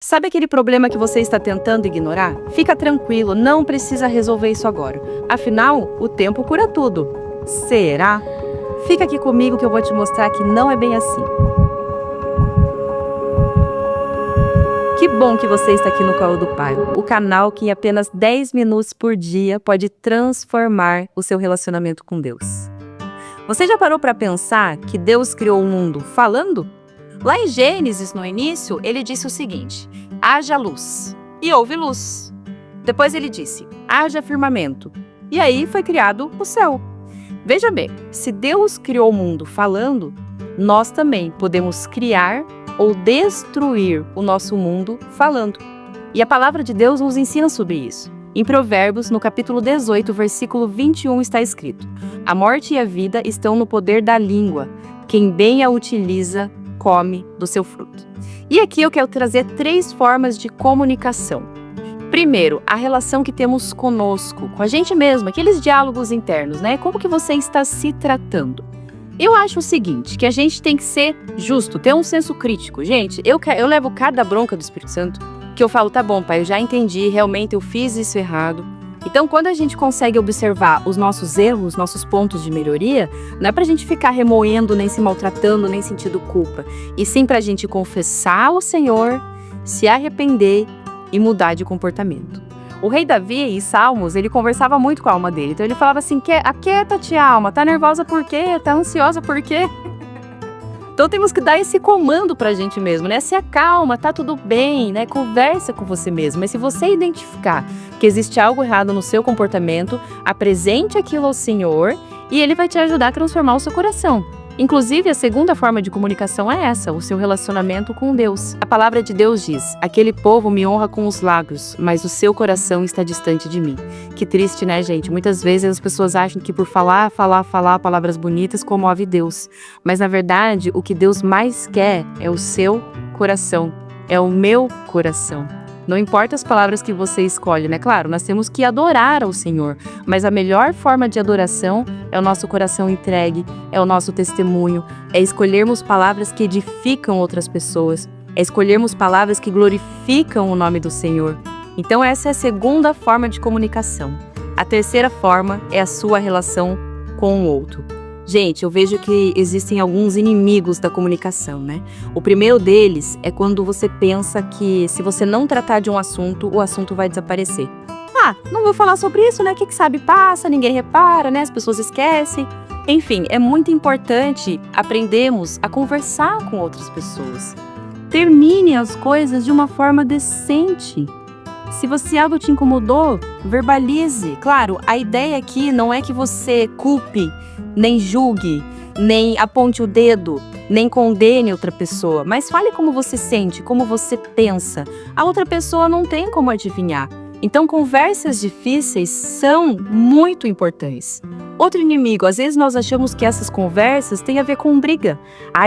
Sabe aquele problema que você está tentando ignorar? Fica tranquilo, não precisa resolver isso agora. Afinal, o tempo cura tudo. Será? Fica aqui comigo que eu vou te mostrar que não é bem assim. Que bom que você está aqui no Colo do Pai, o canal que em apenas 10 minutos por dia pode transformar o seu relacionamento com Deus. Você já parou para pensar que Deus criou o mundo falando? Lá em Gênesis, no início, ele disse o seguinte: haja luz, e houve luz. Depois ele disse: haja firmamento, e aí foi criado o céu. Veja bem, se Deus criou o mundo falando, nós também podemos criar ou destruir o nosso mundo falando. E a palavra de Deus nos ensina sobre isso. Em Provérbios, no capítulo 18, versículo 21, está escrito: a morte e a vida estão no poder da língua. Quem bem a utiliza, come do seu fruto. E aqui eu quero trazer 3 formas de comunicação. Primeiro, a relação que temos conosco, com a gente mesmo, aqueles diálogos internos, né? Como que você está se tratando? Eu acho o seguinte, que a gente tem que ser justo, ter um senso crítico. Gente, eu levo cada bronca do Espírito Santo, que eu falo, tá bom, pai, eu já entendi, realmente eu fiz isso errado. Então, quando a gente consegue observar os nossos erros, nossos pontos de melhoria, não é pra gente ficar remoendo, nem se maltratando, nem sentindo culpa. E sim pra gente confessar ao Senhor, se arrepender e mudar de comportamento. O rei Davi, em Salmos, ele conversava muito com a alma dele. Então ele falava assim, aquieta-te, alma, tá nervosa por quê? Tá ansiosa por quê? Então temos que dar esse comando pra gente mesmo, né? Se acalma, tá tudo bem, né? Conversa com você mesmo. Mas se você identificar que existe algo errado no seu comportamento, apresente aquilo ao Senhor e Ele vai te ajudar a transformar o seu coração. Inclusive, a segunda forma de comunicação é essa, o seu relacionamento com Deus. A palavra de Deus diz: aquele povo me honra com os lábios, mas o seu coração está distante de mim. Que triste, né, gente? Muitas vezes as pessoas acham que por falar palavras bonitas comove Deus. Mas, na verdade, o que Deus mais quer é o seu coração, é o meu coração. Não importa as palavras que você escolhe, né? Claro, nós temos que adorar ao Senhor, mas a melhor forma de adoração é o nosso coração entregue, é o nosso testemunho, é escolhermos palavras que edificam outras pessoas, é escolhermos palavras que glorificam o nome do Senhor. Então essa é a segunda forma de comunicação. A terceira forma é a sua relação com o outro. Gente, eu vejo que existem alguns inimigos da comunicação, né? O primeiro deles é quando você pensa que se você não tratar de um assunto, o assunto vai desaparecer. Ah, não vou falar sobre isso, né? Que sabe passa, ninguém repara, né? As pessoas esquecem. Enfim, é muito importante aprendermos a conversar com outras pessoas. Termine as coisas de uma forma decente. Se algo te incomodou, verbalize. Claro, a ideia aqui não é que você culpe, nem julgue, nem aponte o dedo, nem condene outra pessoa, mas fale como você sente, como você pensa. A outra pessoa não tem como adivinhar. Então, conversas difíceis são muito importantes. Outro inimigo, às vezes nós achamos que essas conversas têm a ver com briga.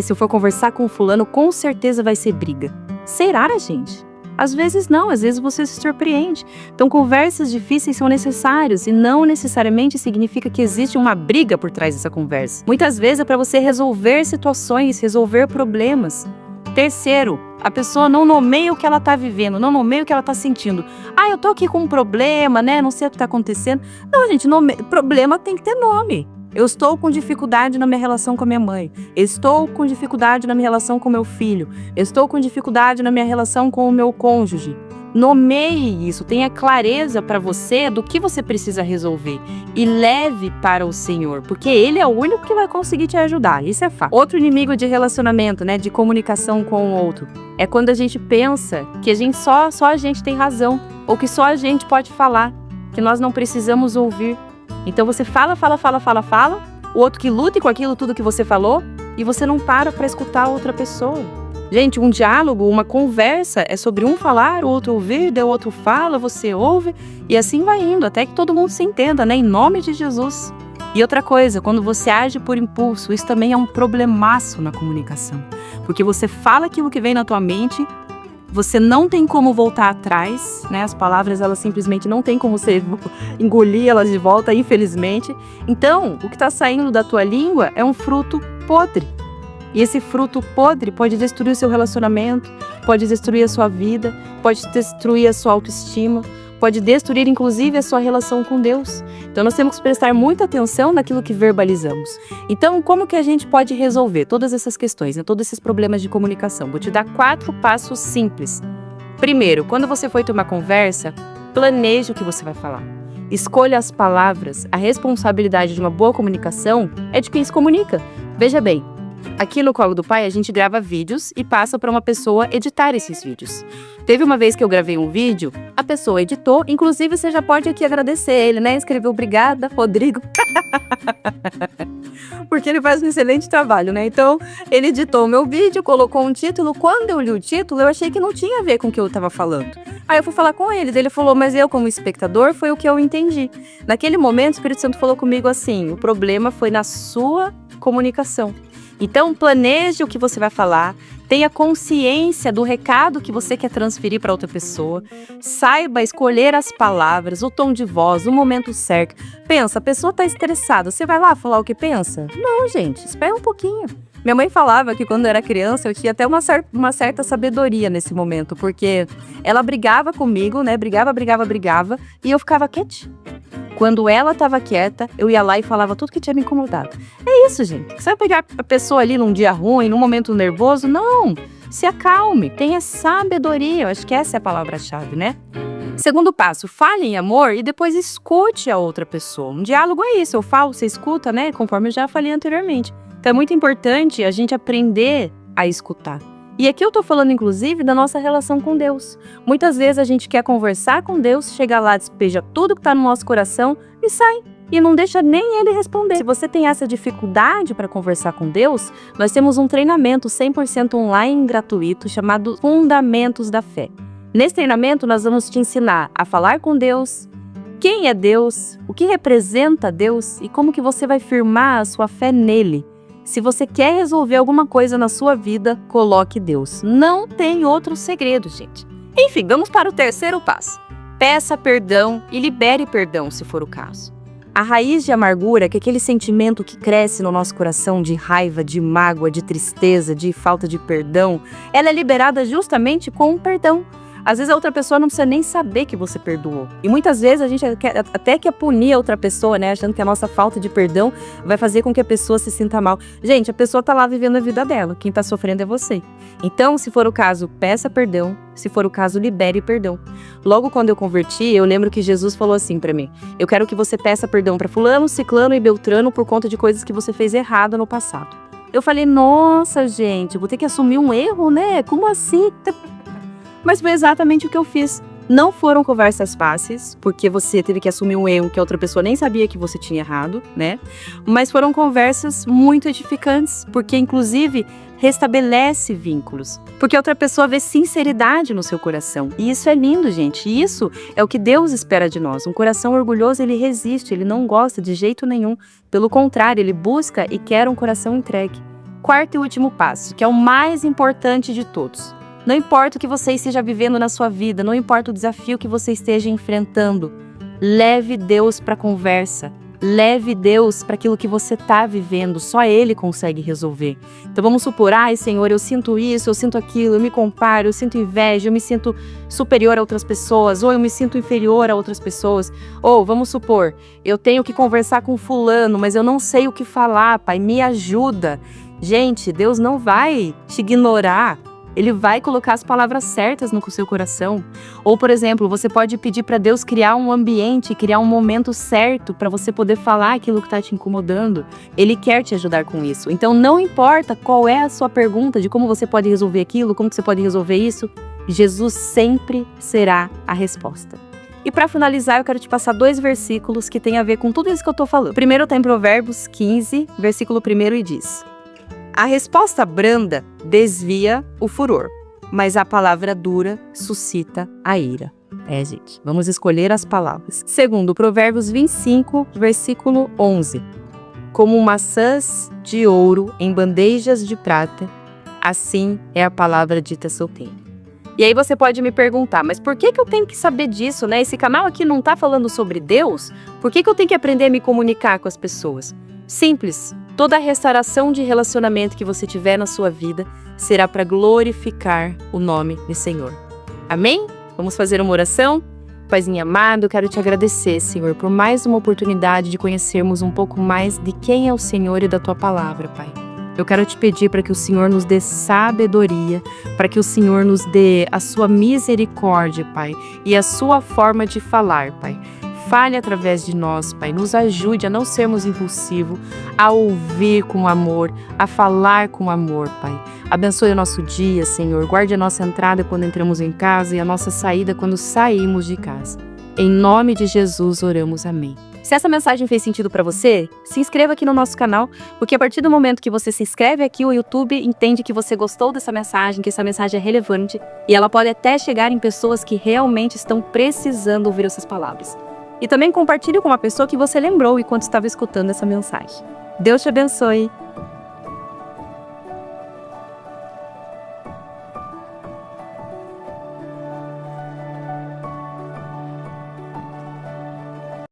Se eu for conversar com fulano, com certeza vai ser briga. Será, gente? Às vezes não, às vezes você se surpreende. Então, conversas difíceis são necessárias e não necessariamente significa que existe uma briga por trás dessa conversa. Muitas vezes é para você resolver situações, resolver problemas. Terceiro, a pessoa não nomeia o que ela está vivendo, não nomeia o que ela está sentindo. Eu tô aqui com um problema, né? Não sei o que está acontecendo. Não, gente, problema tem que ter nome. Eu estou com dificuldade na minha relação com a minha mãe. Estou com dificuldade na minha relação com meu filho. Estou com dificuldade na minha relação com o meu cônjuge. Nomeie isso, tenha clareza para você do que você precisa resolver e leve para o Senhor, porque Ele é o único que vai conseguir te ajudar, isso é fato. Outro inimigo de relacionamento, né, de comunicação com o outro, é quando a gente pensa que só a gente tem razão, ou que só a gente pode falar, que nós não precisamos ouvir. Então você fala, o outro que lute com aquilo tudo que você falou, e você não para escutar a outra pessoa. Gente, um diálogo, uma conversa é sobre um falar, o outro ouvir, daí o outro fala, você ouve, e assim vai indo, até que todo mundo se entenda, né? Em nome de Jesus. E outra coisa, quando você age por impulso, isso também é um problemaço na comunicação. Porque você fala aquilo que vem na tua mente, você não tem como voltar atrás, né? As palavras, elas simplesmente não tem como você engolir elas de volta, infelizmente. Então, o que está saindo da tua língua é um fruto podre. E esse fruto podre pode destruir o seu relacionamento, pode destruir a sua vida, pode destruir a sua autoestima, pode destruir inclusive a sua relação com Deus. Então nós temos que prestar muita atenção naquilo que verbalizamos. Então como que a gente pode resolver todas essas questões, né? Todos esses problemas de comunicação? Vou te dar 4 passos simples. Primeiro, quando você for ter uma conversa, planeje o que você vai falar. Escolha as palavras. A responsabilidade de uma boa comunicação é de quem se comunica. Veja bem, aqui no Colo do Pai a gente grava vídeos e passa para uma pessoa editar esses vídeos. Teve uma vez que eu gravei um vídeo, a pessoa editou, inclusive você já pode aqui agradecer ele, né? Escreveu obrigada, Rodrigo. Porque ele faz um excelente trabalho, né? Então, ele editou o meu vídeo, colocou um título. Quando eu li o título, eu achei que não tinha a ver com o que eu estava falando. Aí eu fui falar com ele falou, mas eu como espectador, foi o que eu entendi. Naquele momento, o Espírito Santo falou comigo assim, o problema foi na sua comunicação. Então, planeje o que você vai falar, tenha consciência do recado que você quer transferir para outra pessoa, saiba escolher as palavras, o tom de voz, o momento certo. Pensa, a pessoa está estressada, você vai lá falar o que pensa? Não, gente, espera um pouquinho. Minha mãe falava que quando eu era criança eu tinha até uma certa sabedoria nesse momento, porque ela brigava comigo, né? Brigava, e eu ficava quietinha. Quando ela estava quieta, eu ia lá e falava tudo que tinha me incomodado. É isso, gente. Você vai pegar a pessoa ali num dia ruim, num momento nervoso? Não. Se acalme, tenha sabedoria. Eu acho que essa é a palavra-chave, né? Segundo passo, fale em amor e depois escute a outra pessoa. Um diálogo é isso, eu falo, você escuta, né? Conforme eu já falei anteriormente. Então é muito importante a gente aprender a escutar. E aqui eu tô falando, inclusive, da nossa relação com Deus. Muitas vezes a gente quer conversar com Deus, chega lá, despeja tudo que tá no nosso coração e sai. E não deixa nem ele responder. Se você tem essa dificuldade para conversar com Deus, nós temos um treinamento 100% online gratuito chamado Fundamentos da Fé. Nesse treinamento, nós vamos te ensinar a falar com Deus, quem é Deus, o que representa Deus e como que você vai firmar a sua fé nele. Se você quer resolver alguma coisa na sua vida, coloque Deus. Não tem outro segredo, gente. Enfim, vamos para o terceiro passo. Peça perdão e libere perdão, se for o caso. A raiz de amargura, que é aquele sentimento que cresce no nosso coração de raiva, de mágoa, de tristeza, de falta de perdão, ela é liberada justamente com o perdão. Às vezes a outra pessoa não precisa nem saber que você perdoou. E muitas vezes a gente até quer punir a outra pessoa, né? Achando que a nossa falta de perdão vai fazer com que a pessoa se sinta mal. Gente, a pessoa tá lá vivendo a vida dela. Quem tá sofrendo é você. Então, se for o caso, peça perdão. Se for o caso, libere perdão. Logo quando eu converti, eu lembro que Jesus falou assim pra mim: eu quero que você peça perdão pra fulano, ciclano e beltrano por conta de coisas que você fez errado no passado. Eu falei, nossa, gente, eu vou ter que assumir um erro, né? Como assim? Mas foi exatamente o que eu fiz. Não foram conversas fáceis, porque você teve que assumir um erro que a outra pessoa nem sabia que você tinha errado, né? Mas foram conversas muito edificantes, porque inclusive restabelece vínculos. Porque a outra pessoa vê sinceridade no seu coração. E isso é lindo, gente. E isso é o que Deus espera de nós. Um coração orgulhoso, ele resiste, ele não gosta de jeito nenhum. Pelo contrário, ele busca e quer um coração entregue. Quarto e último passo, que é o mais importante de todos. Não importa o que você esteja vivendo na sua vida, não importa o desafio que você esteja enfrentando, leve Deus para a conversa, leve Deus para aquilo que você está vivendo, só Ele consegue resolver. Então vamos supor, ai Senhor, eu sinto isso, eu sinto aquilo, eu me comparo, eu sinto inveja, eu me sinto superior a outras pessoas, ou eu me sinto inferior a outras pessoas. Ou vamos supor, eu tenho que conversar com fulano, mas eu não sei o que falar, Pai, me ajuda. Gente, Deus não vai te ignorar. Ele vai colocar as palavras certas no seu coração. Ou, por exemplo, você pode pedir para Deus criar um ambiente, criar um momento certo para você poder falar aquilo que está te incomodando. Ele quer te ajudar com isso. Então, não importa qual é a sua pergunta de como você pode resolver aquilo, como que você pode resolver isso, Jesus sempre será a resposta. E para finalizar, eu quero te passar 2 versículos que têm a ver com tudo isso que eu estou falando. Primeiro está em Provérbios 15, versículo 1 e diz: a resposta branda desvia o furor, mas a palavra dura suscita a ira. Gente, vamos escolher as palavras. Segundo, Provérbios 25, versículo 11. Como maçãs de ouro em bandejas de prata, assim é a palavra dita solteira. E aí você pode me perguntar, mas por que eu tenho que saber disso, né? Esse canal aqui não está falando sobre Deus? Por que eu tenho que aprender a me comunicar com as pessoas? Simples. toda a restauração de relacionamento que você tiver na sua vida será para glorificar o nome do Senhor. Amém? Vamos fazer uma oração? Paizinho amado, eu quero te agradecer, Senhor, por mais uma oportunidade de conhecermos um pouco mais de quem é o Senhor e da Tua palavra, Pai. Eu quero te pedir para que o Senhor nos dê sabedoria, para que o Senhor nos dê a sua misericórdia, Pai, e a sua forma de falar, Pai. Fale através de nós, Pai. Nos ajude a não sermos impulsivos, a ouvir com amor, a falar com amor, Pai. Abençoe o nosso dia, Senhor. Guarde a nossa entrada quando entramos em casa e a nossa saída quando saímos de casa. Em nome de Jesus oramos, amém. Se essa mensagem fez sentido para você, se inscreva aqui no nosso canal, porque a partir do momento que você se inscreve aqui, o YouTube entende que você gostou dessa mensagem, que essa mensagem é relevante e ela pode até chegar em pessoas que realmente estão precisando ouvir essas palavras. E também compartilhe com uma pessoa que você lembrou enquanto estava escutando essa mensagem. Deus te abençoe!